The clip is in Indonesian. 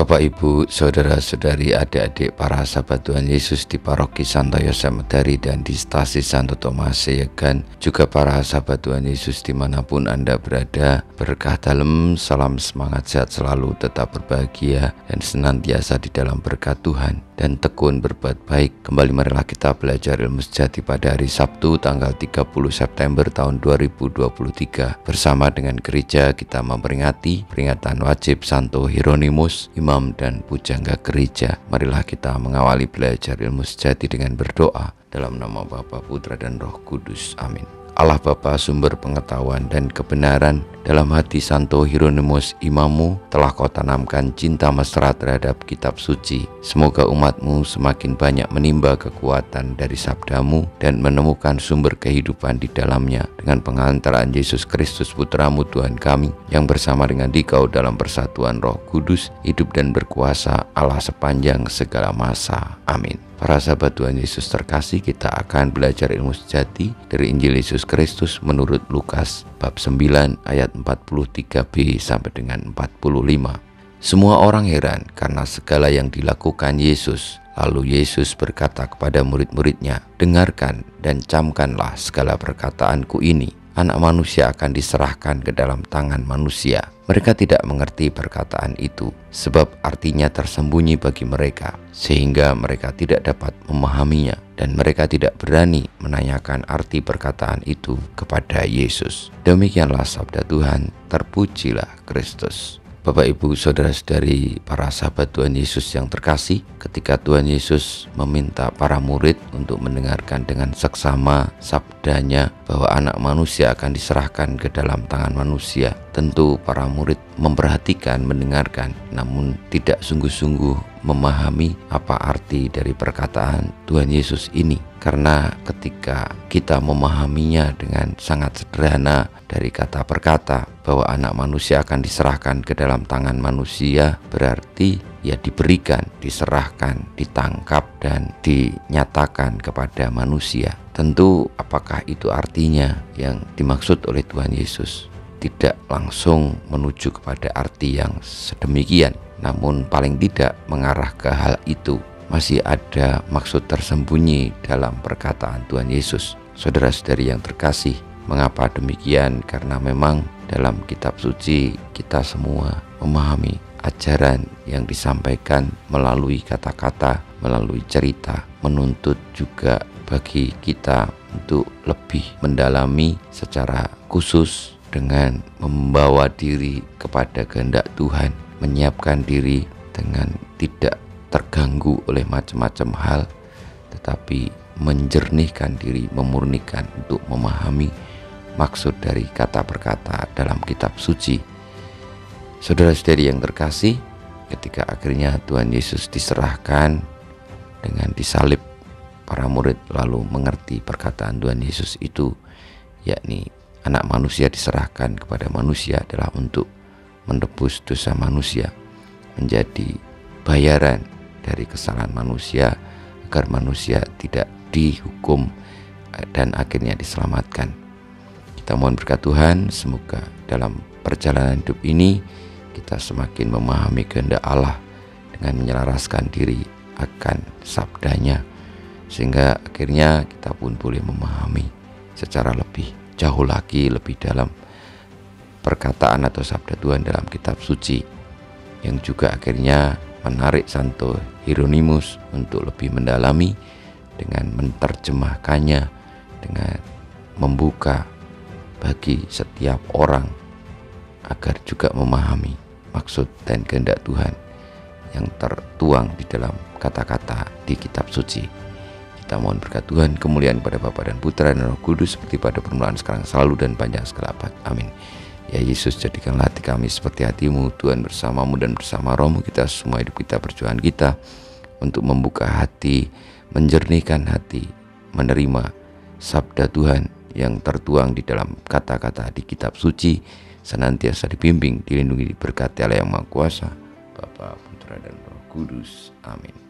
Bapak, Ibu, Saudara-saudari, adik-adik para sahabat Tuhan Yesus di Paroki Santo Yosef Medari dan di Stasi Santo Thomas Seyegan, juga para sahabat Tuhan Yesus dimanapun Anda berada, berkah dalam, salam semangat, sehat selalu, tetap berbahagia dan senantiasa di dalam berkat Tuhan dan tekun berbuat baik. Kembali marilah kita belajar ilmu sejati pada hari Sabtu tanggal 30 September tahun 2023. Bersama dengan gereja kita memperingati peringatan wajib Santo Hieronymus, imam dan pujangga gereja. Marilah kita mengawali belajar ilmu sejati dengan berdoa dalam nama Bapa, Putra dan Roh Kudus. Amin. Allah Bapa, sumber pengetahuan dan kebenaran, dalam hati Santo Hieronymus imammu telah kau tanamkan cinta mesra terhadap kitab suci. Semoga umatmu semakin banyak menimba kekuatan dari sabdamu dan menemukan sumber kehidupan di dalamnya, dengan pengantaran Yesus Kristus Putramu Tuhan kami, yang bersama dengan Dikau dalam persatuan Roh Kudus, hidup dan berkuasa Allah sepanjang segala masa. Amin. Para sahabat Tuhan Yesus terkasih, kita akan belajar ilmu sejati dari Injil Yesus Kristus menurut Lukas bab 9 ayat 43b sampai dengan 45. Semua orang heran karena segala yang dilakukan Yesus. Lalu Yesus berkata kepada murid-muridnya, "Dengarkan dan camkanlah segala perkataanku ini. Anak manusia akan diserahkan ke dalam tangan manusia." Mereka tidak mengerti perkataan itu, sebab artinya tersembunyi bagi mereka, sehingga mereka tidak dapat memahaminya, dan mereka tidak berani menanyakan arti perkataan itu kepada Yesus. Demikianlah sabda Tuhan, terpujilah Kristus. Bapak, Ibu, Saudara-saudari, para sahabat Tuhan Yesus yang terkasih, ketika Tuhan Yesus meminta para murid untuk mendengarkan dengan seksama sabdanya bahwa anak manusia akan diserahkan ke dalam tangan manusia, tentu para murid memperhatikan, mendengarkan, namun tidak sungguh-sungguh memahami apa arti dari perkataan Tuhan Yesus ini. Karena ketika kita memahaminya dengan sangat sederhana dari kata per kata bahwa anak manusia akan diserahkan ke dalam tangan manusia, berarti ya diberikan, diserahkan, ditangkap dan dinyatakan kepada manusia. Tentu apakah itu artinya yang dimaksud oleh Tuhan Yesus? Tidak langsung menuju kepada arti yang sedemikian, namun paling tidak mengarah ke hal itu. Masih ada maksud tersembunyi dalam perkataan Tuhan Yesus. Saudara-saudari yang terkasih, mengapa demikian? Karena memang dalam kitab suci kita semua memahami ajaran yang disampaikan melalui kata-kata, melalui cerita, menuntut juga bagi kita untuk lebih mendalami secara khusus dengan membawa diri kepada kehendak Tuhan, menyiapkan diri dengan tidak terganggu oleh macam-macam hal, tetapi menjernihkan diri, memurnikan untuk memahami maksud dari kata per kata dalam kitab suci. Saudara-saudari yang terkasih, ketika akhirnya Tuhan Yesus diserahkan dengan disalib, para murid lalu mengerti perkataan Tuhan Yesus itu, yakni anak manusia diserahkan kepada manusia adalah untuk menebus dosa manusia, menjadi bayaran dari kesalahan manusia agar manusia tidak dihukum dan akhirnya diselamatkan. Kita mohon berkat Tuhan, semoga dalam perjalanan hidup ini kita semakin memahami kehendak Allah dengan menyelaraskan diri akan sabdanya, sehingga akhirnya kita pun boleh memahami secara lebih jauh lagi, lebih dalam perkataan atau sabda Tuhan dalam kitab suci, yang juga akhirnya menarik Santo Hieronymus untuk lebih mendalami dengan menerjemahkannya, dengan membuka bagi setiap orang agar juga memahami maksud dan kehendak Tuhan yang tertuang di dalam kata-kata di kitab suci. Kita mohon berkat Tuhan, kemuliaan pada Bapa dan Putra dan Roh Kudus, seperti pada permulaan, sekarang, selalu, dan panjang segala abad. Amin. Ya Yesus, jadikanlah hati kami seperti hati-Mu. Tuhan bersamamu dan bersama Roh-Mu, kita semua hidup kita, perjuangan kita untuk membuka hati, menjernihkan hati, menerima sabda Tuhan yang tertuang di dalam kata-kata di kitab suci, senantiasa dibimbing, dilindungi, diberkati oleh Yang Maha Kuasa, Bapa, Putra dan Roh Kudus. Amin.